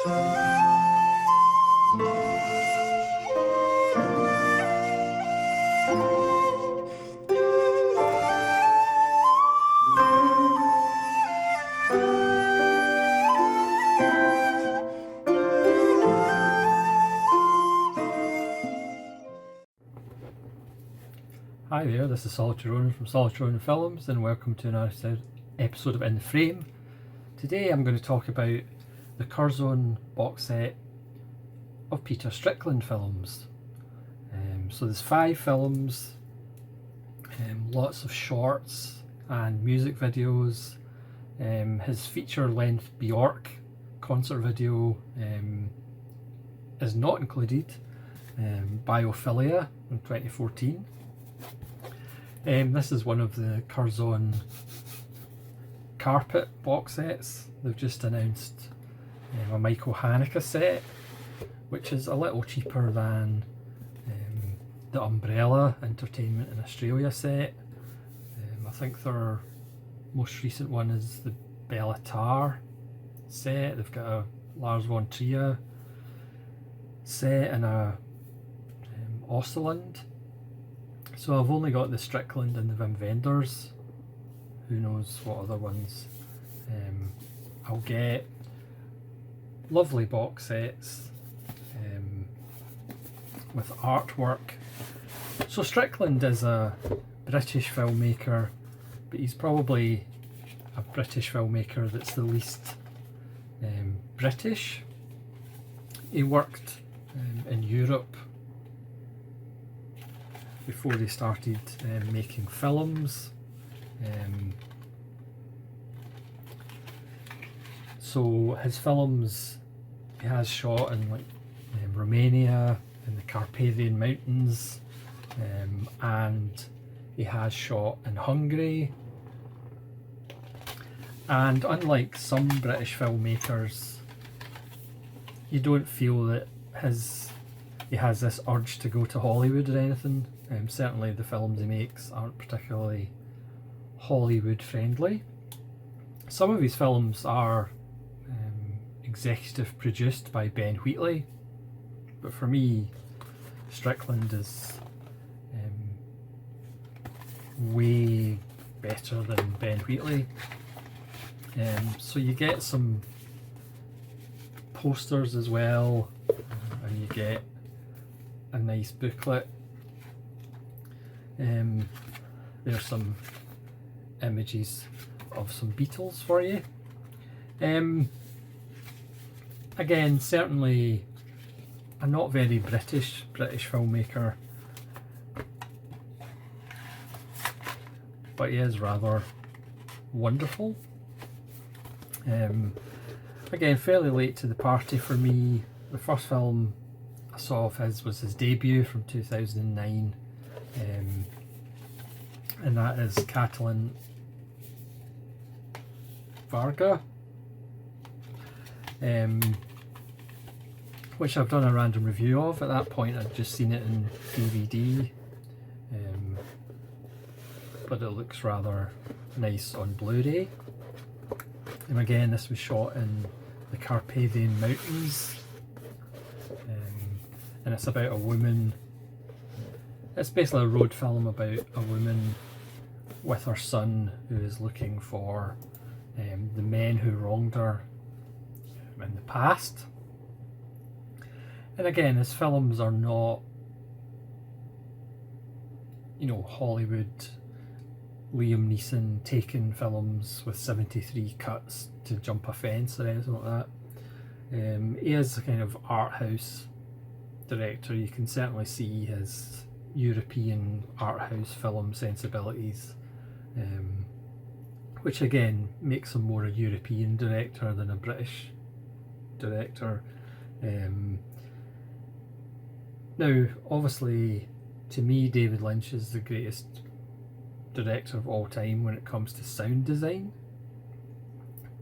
Hi there, this is Curzon'S from Curzon'S Films, and welcome to another episode of In the Frame. Today I'm going to talk about the Curzon box set of Peter Strickland films. So there's 5 films, lots of shorts and music videos. His feature-length Bjork concert video is not included, Biophilia in 2014. This is one of the Curzon carpet box sets. They've just announced a Michael Haneke set, which is a little cheaper than the Umbrella Entertainment in Australia set. I think their most recent one is the Bellatar set. They've got a Lars von Trier set and a Osseland. So I've only got the Strickland and the Wim Wenders. Who knows what other ones I'll get. Lovely box sets with artwork. So Strickland is a British filmmaker, but he's probably a British filmmaker that's the least British. He worked in Europe before they started making films. So his films he has shot in Romania, in the Carpathian Mountains, and he has shot in Hungary. And unlike some British filmmakers, you don't feel that he has this urge to go to Hollywood or anything. Certainly the films he makes aren't particularly Hollywood friendly. Some of his films are executive produced by Ben Wheatley, but for me Strickland is way better than Ben Wheatley. So you get some posters as well, and you get a nice booklet. There's some images of some Beatles for you. Again, certainly a not very British filmmaker, but he is rather wonderful. Again, fairly late to the party for me. The first film I saw of his was his debut from 2009, and that is Catalan Varga, which I've done a random review of. At that point I'd just seen it in DVD, but it looks rather nice on Blu-ray. And again, this was shot in the Carpathian Mountains, and it's about a woman. It's basically a road film about a woman with her son who is looking for the men who wronged her in the past. And again, his films are not, Hollywood Liam Neeson taken films with 73 cuts to jump a fence or anything like that. He is a kind of art house director. You can certainly see his European art house film sensibilities, which again makes him more a European director than a British director. Now, obviously, to me, David Lynch is the greatest director of all time when it comes to sound design,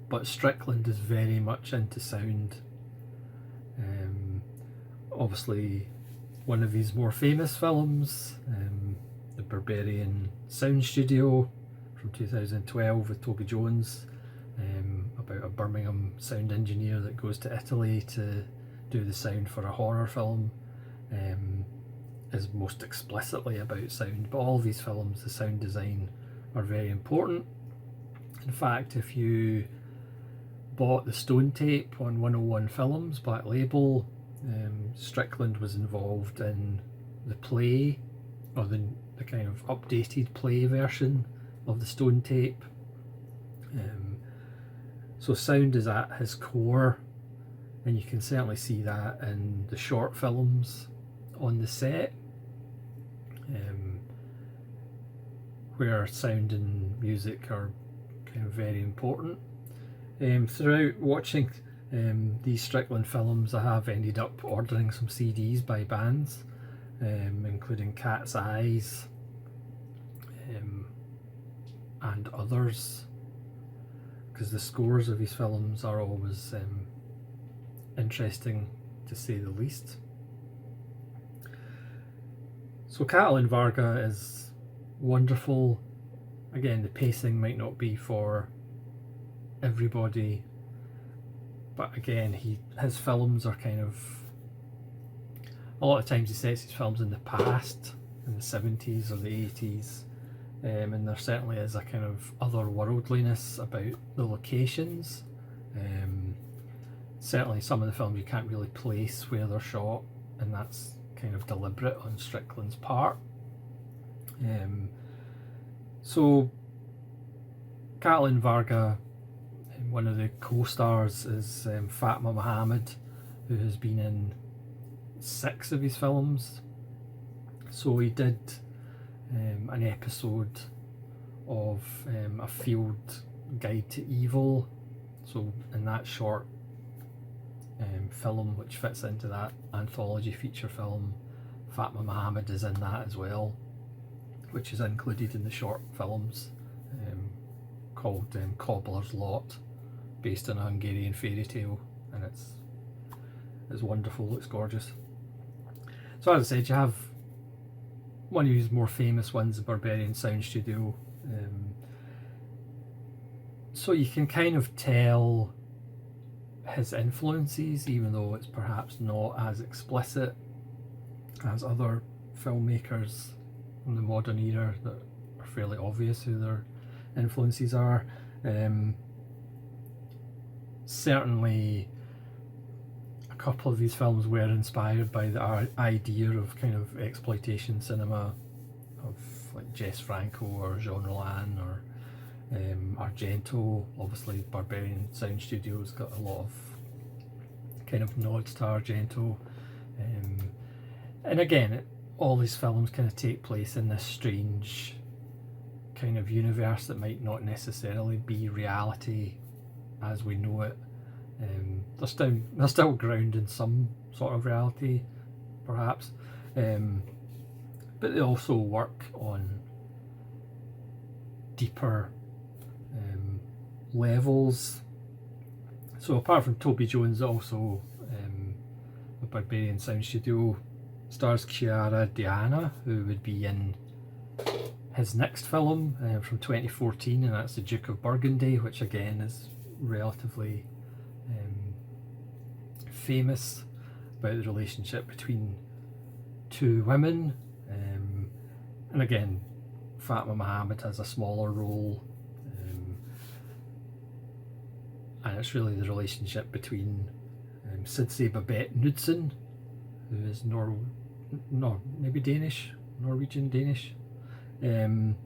but Strickland is very much into sound. Obviously, one of his more famous films, the Berberian Sound Studio from 2012 with Toby Jones, about a Birmingham sound engineer that goes to Italy to do the sound for a horror film, is most explicitly about sound. But all of these films, the sound design are very important. In fact, if you bought the Stone tape on 101 Films, Black Label, Strickland was involved in the play, or the kind of updated play version of the Stone tape. So sound is at his core, and you can certainly see that in the short films on the set, where sound and music are kind of very important. Throughout watching these Strickland films, I have ended up ordering some CDs by bands, including Cat's Eyes and others, because the scores of these films are always interesting, to say the least. So Catalin Varga is wonderful. Again, the pacing might not be for everybody, but again, his films are kind of, a lot of times he sets his films in the past, in the 70s or the 80s, and there certainly is a kind of otherworldliness about the locations. Certainly some of the films you can't really place where they're shot, and that's kind of deliberate on Strickland's part. So Catalin Varga, one of the co-stars is Fatma Mohammed, who has been in 6 of his films. So he did an episode of A Field Guide to Evil. So in that short film, which fits into that anthology feature film, Fatma Mohammed is in that as well, which is included in the short films, called Cobbler's Lot, based on a Hungarian fairy tale, and it's wonderful, looks gorgeous. So as I said, you have one of his more famous ones, the Barbarian Sound Studio. So you can kind of tell his influences, even though it's perhaps not as explicit as other filmmakers in the modern era that are fairly obvious who their influences are. Certainly a couple of these films were inspired by the idea of kind of exploitation cinema of like Jess Franco or Jean Rollin or Argento. Obviously Barbarian Sound Studio's got a lot of kind of nods to Argento, and again all these films kind of take place in this strange kind of universe that might not necessarily be reality as we know it. They're still grounded in some sort of reality, perhaps, but they also work on deeper levels. So apart from Toby Jones, also a Barbarian Sound Studio stars Chiara Diana, who would be in his next film from 2014, and that's The Duke of Burgundy, which again is relatively famous, about the relationship between 2 women, and again Fatma Mohammed has a smaller role, and it's really the relationship between Sidse Babette Knudsen, who is Norwegian Danish, and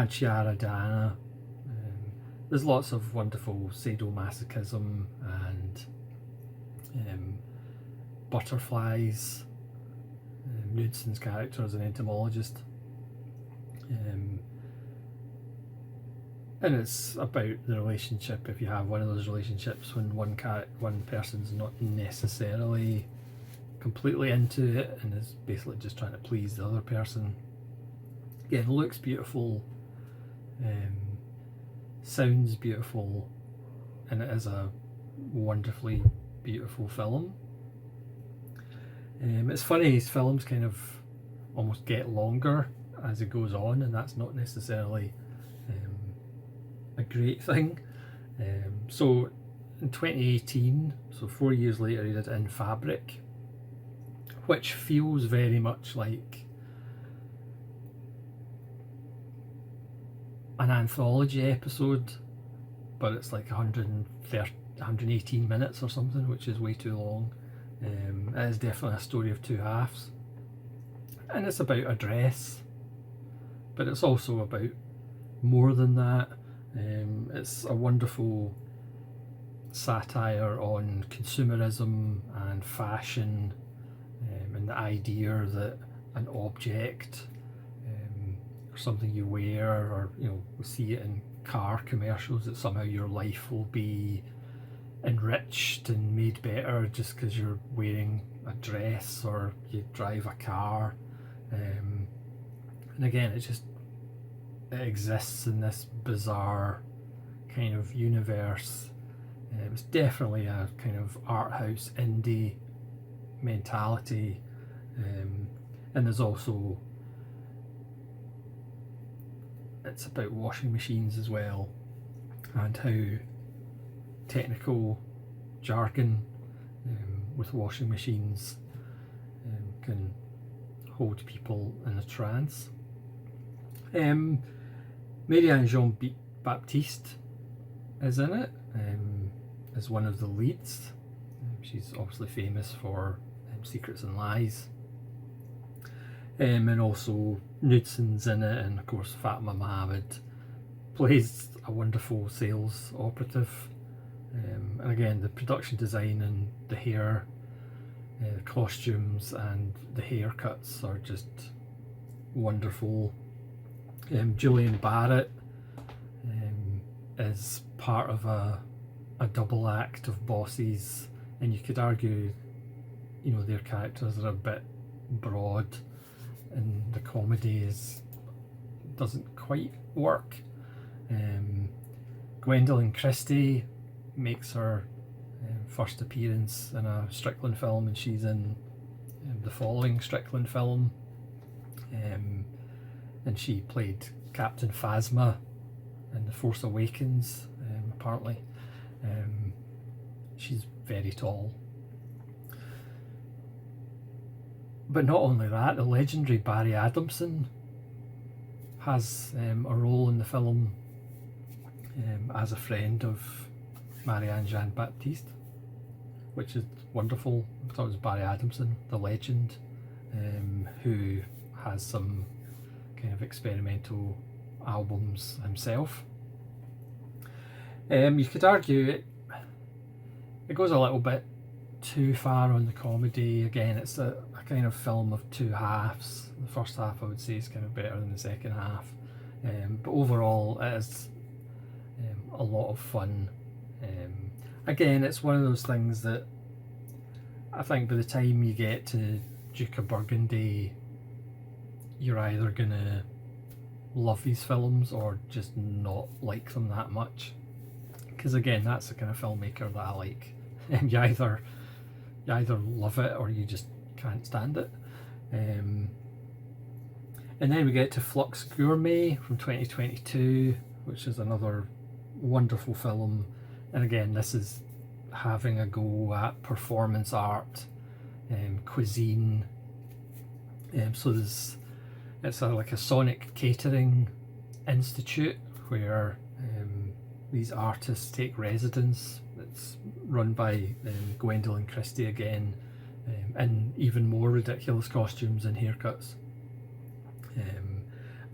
Chiara Diana. There's lots of wonderful sadomasochism and butterflies. Knudsen's character is an entomologist, and it's about the relationship, if you have one of those relationships when one person's not necessarily completely into it and is basically just trying to please the other person. Again, looks beautiful, sounds beautiful, and it is a wonderfully beautiful film. It's funny, his films kind of almost get longer as it goes on, and that's not necessarily a great thing. So in 2018, so 4 years later, he did In Fabric, which feels very much like an anthology episode, but it's like 118 minutes or something, which is way too long. It is definitely a story of two halves, and it's about a dress, but it's also about more than that. It's a wonderful satire on consumerism and fashion, and the idea that an object or something you wear, or we see it in car commercials, that somehow your life will be enriched and made better just because you're wearing a dress or you drive a car. And again, it exists in this bizarre kind of universe. It was definitely a kind of art house indie mentality, and there's also, it's about washing machines as well, and how technical jargon with washing machines can hold people in a trance. Marianne Jean-Baptiste is in it, as one of the leads. She's obviously famous for Secrets and Lies, and also Knudsen's in it, and of course Fatma Mohammed plays a wonderful sales operative. And again, the production design and the hair, the costumes and the haircuts are just wonderful. Julian Barrett is part of a double act of bosses, and you could argue, their characters are a bit broad, and the comedy doesn't quite work. Gwendolyn Christie makes her first appearance in a Strickland film, and she's in the following Strickland film, and she played Captain Phasma in The Force Awakens, apparently. She's very tall. But not only that, the legendary Barry Adamson has a role in the film, as a friend of Marianne Jean-Baptiste, which is wonderful. I thought it was Barry Adamson, the legend, who has some kind of experimental albums himself. You could argue it goes a little bit too far on the comedy. Again, it's a kind of film of two halves. The first half, I would say, is kind of better than the second half, but overall it is a lot of fun. Again, it's one of those things that I think by the time you get to Duke of Burgundy, you're either gonna love these films or just not like them that much, because again, that's the kind of filmmaker that I like. You either love it or you just can't stand it. And then we get to Flux Gourmet from 2022, which is another wonderful film, and again, this is having a go at performance art, cuisine. So it's like a sonic catering institute where these artists take residence. It's run by Gwendolyn Christie again, in even more ridiculous costumes and haircuts.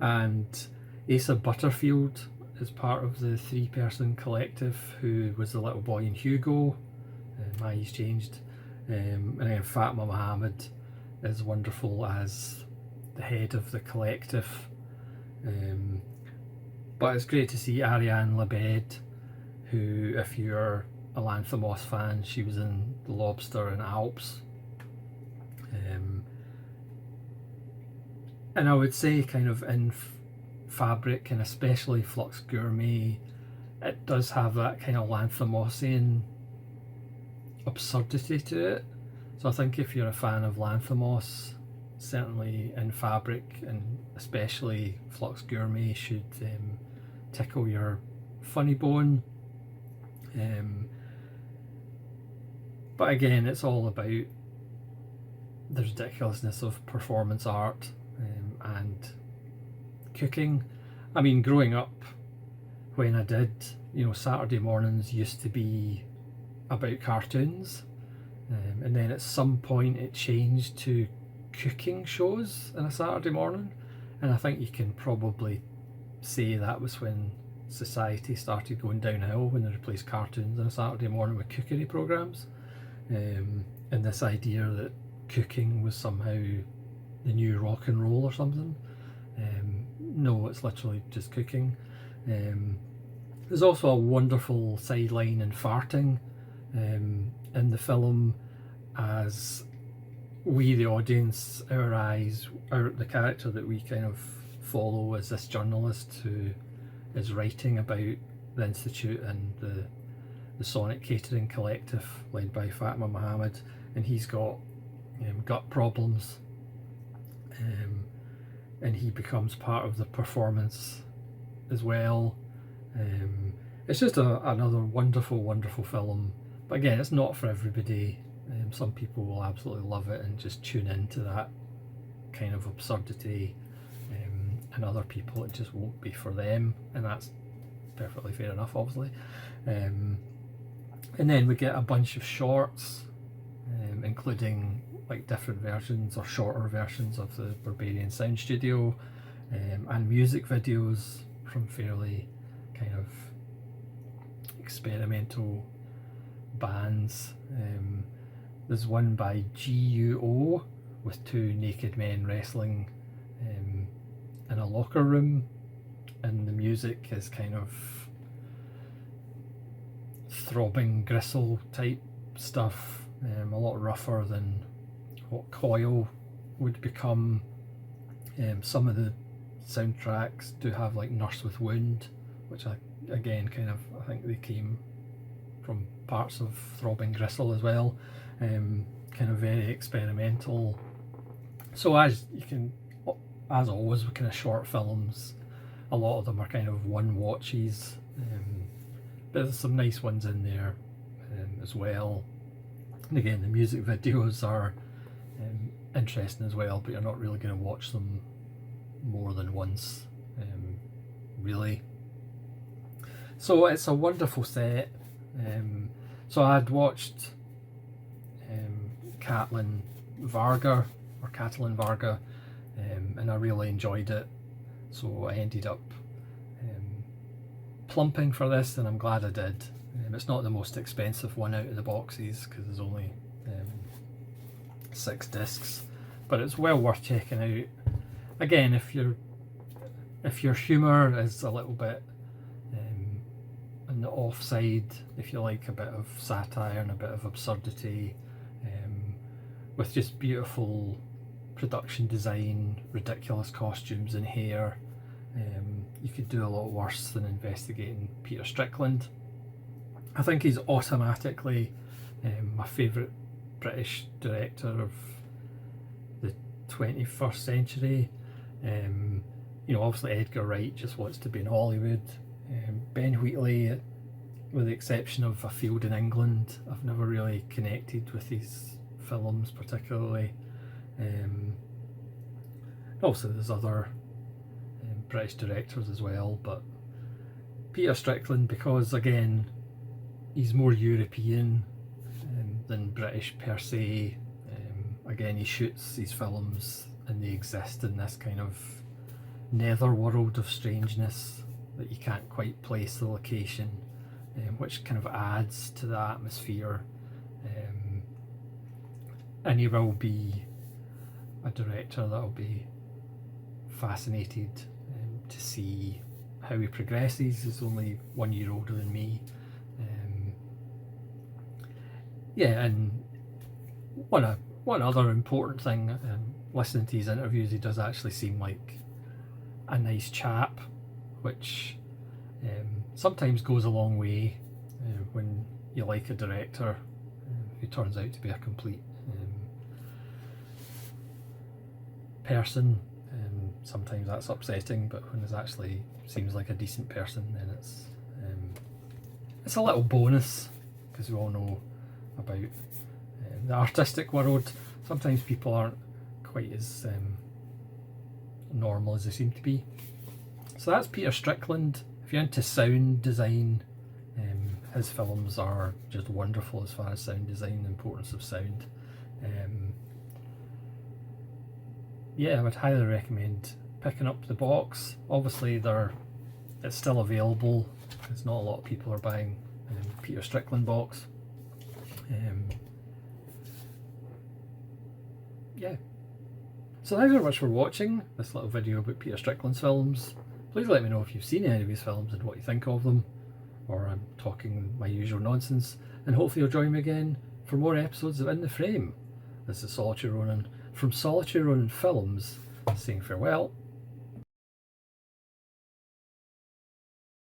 And Asa Butterfield is part of the three-person collective who was the little boy in Hugo. My Eyes Changed. And then Fatma Mohammed is wonderful as the head of the collective. But it's great to see Ariane Labed, who, if you're a Lanthimos fan, she was in The Lobster and Alps. And I would say kind of in Fabric, and especially Flux Gourmet, it does have that kind of Lanthimosian absurdity to it. So I think if you're a fan of Lanthimos, certainly In Fabric and especially Flux Gourmet should tickle your funny bone. But again, it's all about the ridiculousness of performance art and cooking. I mean, growing up, when I did, Saturday mornings used to be about cartoons, and then at some point it changed to cooking shows on a Saturday morning, and I think you can probably say that was when society started going downhill, when they replaced cartoons on a Saturday morning with cookery programmes, and this idea that cooking was somehow the new rock and roll or something. No, it's literally just cooking. There's also a wonderful sideline in farting in the film, as we, the audience, the character that we kind of follow is this journalist who is writing about the Institute and the Sonic Catering Collective led by Fatima Mohammed, and he's got gut problems, and he becomes part of the performance as well. It's just another wonderful, wonderful film. But again, it's not for everybody. Some people will absolutely love it and just tune into that kind of absurdity, and other people it just won't be for them, and that's perfectly fair enough, obviously. And then we get a bunch of shorts, including like different versions or shorter versions of the Barbarian Sound Studio, and music videos from fairly kind of experimental bands. There's one by GUO with two naked men wrestling in a locker room, and the music is kind of throbbing gristle type stuff, a lot rougher than what Coil would become. Some of the soundtracks do have like Nurse with Wound, which I think they came from parts of Throbbing Gristle as well. Kind of very experimental. So as always with kind of short films, a lot of them are kind of one watches, but there's some nice ones in there as well. And again, the music videos are interesting as well, but you're not really going to watch them more than once, really. So it's a wonderful set. So I'd watched Catalin Varga, and I really enjoyed it, so I ended up plumping for this, and I'm glad I did. It's not the most expensive one out of the boxes because there's only 6 discs, but it's well worth checking out. Again, if your humour is a little bit on the offside, if you like a bit of satire and a bit of absurdity, with just beautiful production design, ridiculous costumes and hair, you could do a lot worse than investigating Peter Strickland. I think he's automatically my favourite British director of the 21st century. Obviously Edgar Wright just wants to be in Hollywood. Ben Wheatley, with the exception of A Field in England, I've never really connected with his films particularly. Also there's other British directors as well, but Peter Strickland, because again he's more European than British per se. Again, he shoots these films and they exist in this kind of netherworld of strangeness that you can't quite place the location, which kind of adds to the atmosphere. And he will be a director that will be fascinated to see how he progresses. He's only 1 year older than me. And one other important thing, listening to his interviews, he does actually seem like a nice chap, which sometimes goes a long way when you like a director who turns out to be a complete person. Sometimes that's upsetting, but when it actually seems like a decent person, then it's a little bonus, because we all know about the artistic world. Sometimes people aren't quite as normal as they seem to be. So that's Peter Strickland. If you're into sound design, his films are just wonderful as far as sound design, the importance of sound. Yeah, I would highly recommend picking up the box. Obviously it's still available, because not a lot of people are buying Peter Strickland box. Yeah. So thanks very much for watching this little video about Peter Strickland's films. Please let me know if you've seen any of his films and what you think of them, or I'm talking my usual nonsense, and hopefully you'll join me again for more episodes of In the Frame. This is Solitary Ronin from Solitary Ronin Films, saying farewell.